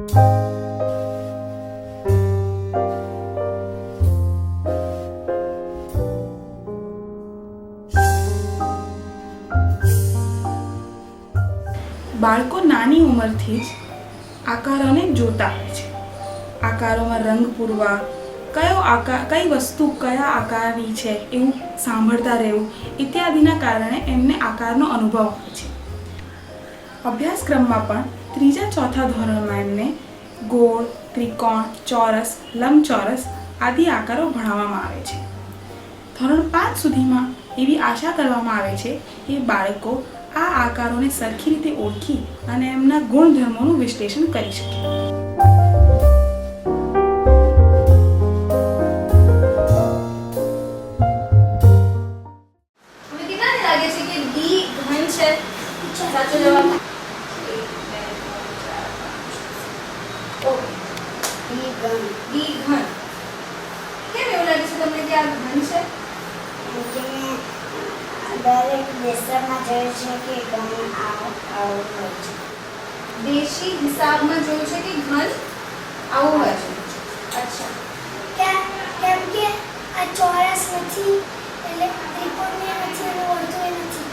બાળકો નાની ઉંમરથી જ આકારોને જોતા હોય છે. આકારોમાં રંગ પૂરવા, કઈ વસ્તુ કયા આકારની છે એવું સાંભળતા રહેવું ઇત્યાદિના કારણે એમને આકારનો અનુભવ હોય છે. અભ્યાસક્રમમાં પણ 3-4 ધોરણમાં એમને ગોળ, ત્રિકોણ, ચોરસ, લંબચોરસ આદિ આકારો ભણાવવામાં આવે છે. ધોરણ 5 સુધીમાં એવી આશા કરવામાં આવે છે કે બાળકો આ આકારોને સરખી રીતે ઓળખી અને એમના ગુણધર્મોનું વિશ્લેષણ કરી શકે. સાચો જવાબ ડી ઘન. કેમ એવું લાગે છે તમને કે આ ઘન છે? દરેક દેશમાં જોયું છે કે ઘન આવું હોય છે. દેશી હિસાબમાં જોયું છે કે ઘન આવું હોય છે. અચ્છા, કેમ કે આ ચોરસ નથી, એટલે ત્રિકોણીય નથી અને વર્તુળ નથી.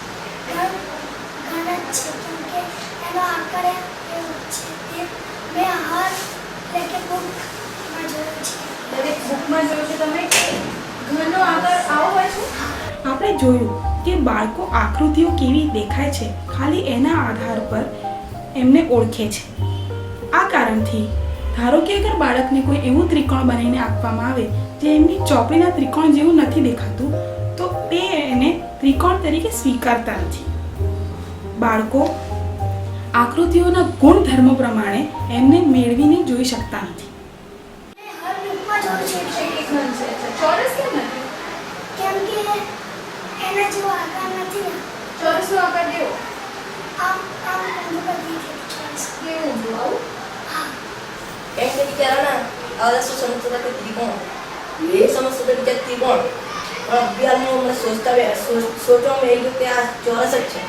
ઘન જ છે કેમ કે એનો આકાર એવો છે. મેં હાલ એટલે કે બુકમાં જોયું છે. દરેક બુકમાં જોયું છે તમે કે ઘનનો આકાર આવો હોય છે. આપણે જોયું કે બાળકો આકૃતિઓ કેવી દેખાય છે ખાલી એના આધાર પર એમને ઓળખે છે. આ કારણથી ધારો કે અગર બાળકને કોઈ એવું ત્રિકોણ બનાવીને આપવામાં આવે જે એમની ચોપડીના ત્રિકોણ જેવું નથી દેખાતું, તો તે એને ત્રિકોણ તરીકે સ્વીકારતા નથી. બાળકો આકૃતિઓના ગુણધર્મો પ્રમાણે એમને મેળવીને જોઈ શકતા નથી. હર બુકમાં જોયું છે કે ઘન છે. ચોરસ કેમ નથી? કેમ કે એના જેવો આકાર નથી ને. ચોરસનો આકાર કેવો? આમ બધી ચોરસ કેવું હતું આવું? હા. कैसे विचाराना आदर्श समझता था कि त्रिकोण ये समझता था कि त्रिकोण और अभी मैं सोचता में यही कि आ चौरस જ છે.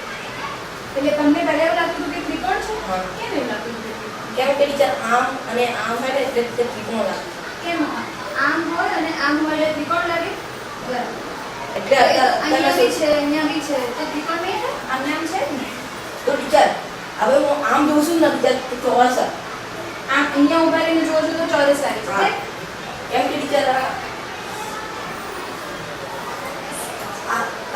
એટલે તમને પહેલા એવું લાગતું હતું કે ત્રિકોણ છે? હા. કેમ એવું લાગતું હતું? કેમ કે ટીચર આમ અને આમ હોય ને એટલે ત્રિકોણ લાગે. કેમ આમ હોય અને આમ હોય એટલે ત્રિકોણ લાગે? બરાબર. એટલે અહીંયા બી છે, અહીંયા બી છે, તો ત્રિકોણ નહીં છે? આમને આમ છે ને? તો ટીચર હવે હું આમ જોઉં છું ને ટીચર તો ચોરસ આમ અહીંયા ઊભા રહીને જોવો છો તો ચોરસ લાગે છે. કેમ કે ટીચર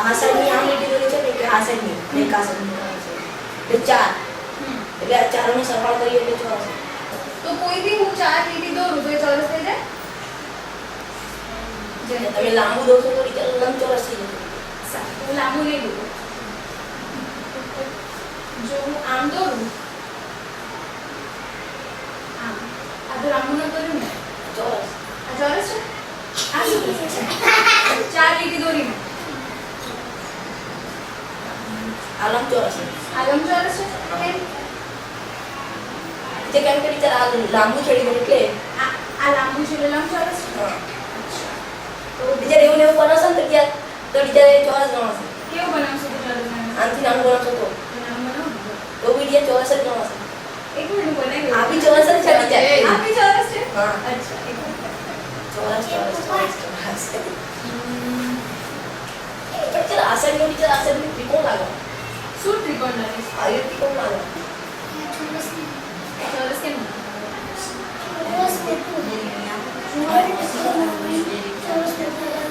આ સાઈડની આમ લીટી દોરી છે ને કે આ સાઈડની એક આ સાઈડની એટલે 4 એટલે આ ચારનો સરવાળો કરીએ એટલે ચોરસ. તો કોઈ બી હું 4 લીટી દોરું તો એ ચોરસ થઈ જાય? તમે લાંબુ દોરશો તો ટીચર લંબચોરસ થઈ જશે. સારું, હું લાંબુ નહીં દોરું. જો હું આમ દોરું, આમ આ તો લાંબુ ન દોર્યું ને, ચોરસ. આ ચોરસ છે. આ શું છે? 4 લીટી દોરી મેં. આ લંબચોરસ છે. આ લંબચોરસ છે. કેમ? જે કેમ કે ટીચર આ લાંબુ છેડી દે એટલે આ લાંબુ છે એટલે લંબચોરસ છે. હા. તો ટીચર એવું બનાવશે ને તો ટીચર એ ચોરસ ગણશે. કેવું બનાવશો તો ચોરસ બનાવશો? આનાથી નાનું બનાવશો તો નામ બનાવો. તો બી ટીચર ચોરસ જ ગણશે. એક મિનિટ બનાવી. આ બી ચોરસ જ છે ટીચર. આ બી ચોરસ છે. હા. અચ્છા, એક મિનિટ. ચોરસ. ટીચર આ સાઈડનું ત્રિકોણ લાગે. શું ત્રિકોણ લાગે છે? આ ત્રિકોણ લાગે. ચોરસ કેમ?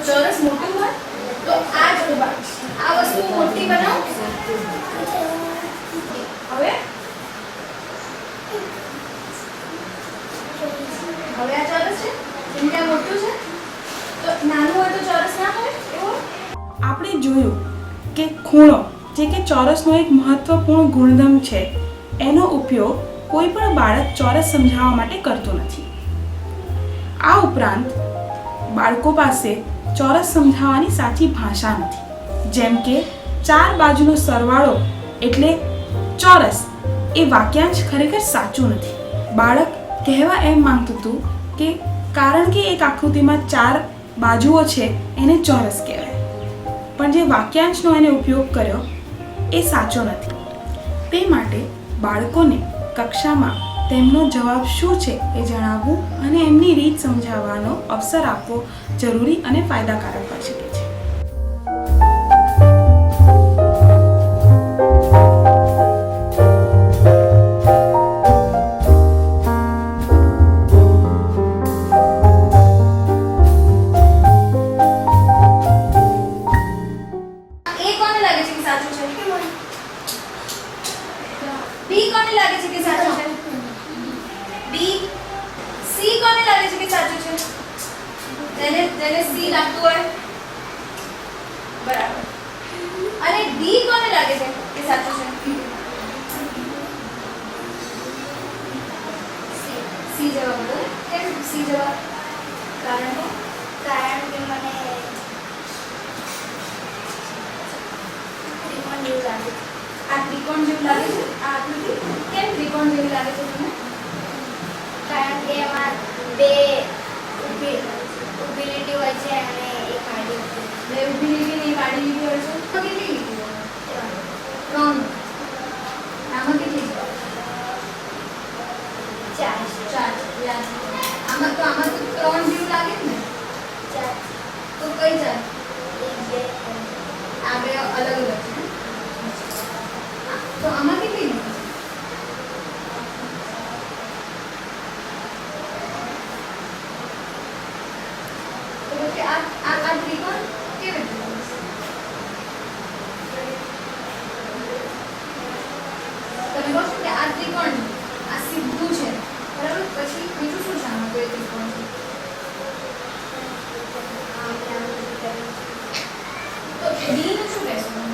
ચોરસ મોટું હોય તો આ જ આ વસ્તુ મોટી બનાવો. હવે આ ચોરસ છે, જેમ કે આ મોટું છે તો નાનું હોય તો ચોરસ ના હોય એવું? આપણે જોયું કે ખૂણો જે કે ચોરસનો એક મહત્વપૂર્ણ ગુણધર્મ છે, એનો ઉપયોગ કોઈ પણ બાળક ચોરસ સમજાવવા માટે કરતું નથી. આ ઉપરાંત બાળકો પાસે ચોરસ સમજાવવાની સાચી ભાષા નથી. જેમ કે 4 બાજુનો સરવાળો એટલે ચોરસ એ વાક્યાંશ ખરેખર સાચું નથી. બાળક કહેવા એમ માંગતું હતું કે કારણ કે એક આકૃતિમાં 4 બાજુઓ છે એને ચોરસ કહેવાય, પણ જે વાક્યાંશનો એને ઉપયોગ કર્યો એ સાચો નથી. તે માટે બાળકોને કક્ષામાં તેમનો જવાબ શું છે એ જણાવવું અને એમની રીત સમજાવવાનો અવસર આપવો જરૂરી અને ફાયદાકારક હોઈ શકે છે. એ કોને લાગે છે કે સાચું છે? બી કોને લાગે છે કે સાચું છે? બી. સી કોને લાગે છે કે સાચું છે? જેને સી લાગતું હોય બરાબર. અને ડી કોને લાગે છે કે સાચું છે? સી જવાબ હતો ને? કેમ સી જવાબ? કારણ કે કે મને ત્રિકોણ જેવું લાગે છે. આ ત્રિકોણ જેવું લાગે છે. આ આકૃતિ કેમ ત્રિકોણ જેવું લાગે છે તમને? કારણ કે એમાં બે ઊભી હોય છે અને એક આડી હોય છે. બે ઊભી લીટી ને એક આડી લીટી હોય છે. તો કેટલી લીટી હોય? 3. આમાં કેટલી છે? 4. આમાં તો 3 જેવું લાગે ને? 4 તો કઈ જાય? 1 2 આ બે અલગ અલગ છે. તો આમાં કેટલી લીટી છે? તો પછી આ ત્રિકોણ કેવી રીતે બનશે? તમે કહો છો કે આ ત્રિકોણ આ સીધું છે બરાબર, પછી બીજું શું છે આમાં? કોઈ ત્રિકોણ છે તો ડી ને શું કહેશું?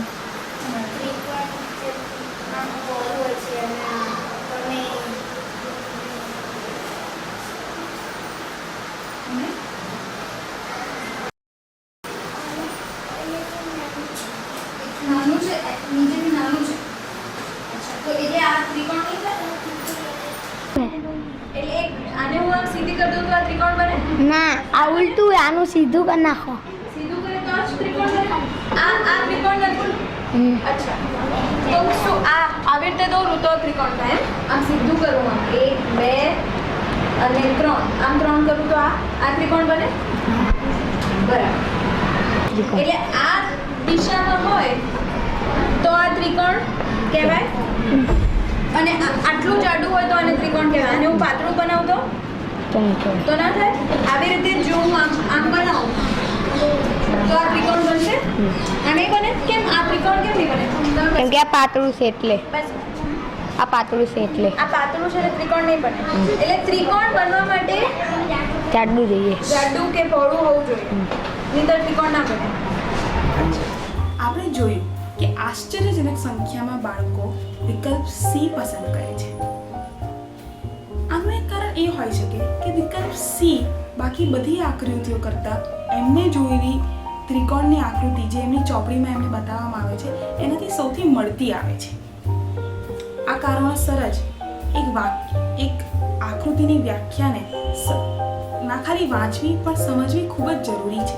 ત્રિકોણ આમ પહોળું હોય છે અને તમે અને નાનું છે, નીચેથી નાનું છે. અચ્છા, તો એટલે આ ત્રિકોણ નહીં બને? એટલે આને હું આમ સીધી કરી દઉં તો આ ત્રિકોણ બને? ના, આ ઉલટું આનું સીધું કરી નાખો. સીધું કરે તો જ ત્રિકોણ બને. આ ત્રિકોણ નથી. અચ્છા, તો શું આવી રીતે દોરું તો ત્રિકોણ થાય એમ? આમ સીધું કરું, આમ 1 2 અને 3, આમ 3 કરું તો આ ત્રિકોણ બને? બરાબર. એટલે આ દિશામાં હોય તો આ ત્રિકોણ કહેવાય, અને આટલું જાડું હોય તો આને ત્રિકોણ કહેવાય. અને હું પાતળું બનાવું તો ના થાય. આવી રીતે જો હું આમ બનાવું તો આ ત્રિકોણ બનશે? આ નહીં બને. કેમ આ ત્રિકોણ કેમ નહીં બને? કેમ કે આ પાતળું છે એટલે. બસ આ પાતળું છે એટલે. આ પાતળું છે એટલે ત્રિકોણ નહીં બને. એટલે ત્રિકોણ બનવા માટે જાડું જોઈએ. જાડું કે પહોળું હોવું જોઈએ, નહીંતર ત્રિકોણ ના બને. આપણે જોયું કે આશ્ચર્યજનક સંખ્યામાં બાળકો વિકલ્પ સી પસંદ કરે છે. આનું એક કારણ એ હોઈ શકે કે વિકલ્પ સી બાકી બધી આકૃતિઓ કરતાં એમને જોયેલી ત્રિકોણની આકૃતિ જે એમની ચોપડીમાં એમને બતાવવામાં આવે છે એનાથી સૌથી મળતી આવે છે. આ કારણોસર જ એક આકૃતિની વ્યાખ્યાને ના ખાલી વાંચવી પણ સમજવી ખૂબ જ જરૂરી છે.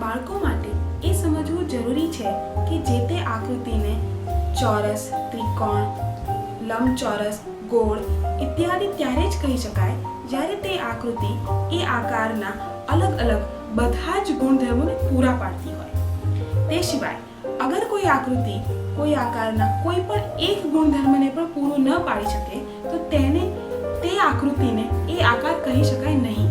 બાળકો માટે એ સમજવું જરૂરી છે કે જે તે આકૃતિને ચોરસ, ત્રિકોણ, લંબચોરસ, ગોળ ઇત્યાદિ ત્યારે જ કહી શકાય જ્યારે તે આકૃતિ એ આકારના અલગ અલગ બધા જ ગુણધર્મોને પૂરા પાડતી હોય. તે સિવાય અગર કોઈ આકૃતિ કોઈ આકારના કોઈ પણ એક ગુણધર્મને પણ પૂરું ન પાડી શકે તો તે આકૃતિને એ આકાર કહી શકાય નહીં.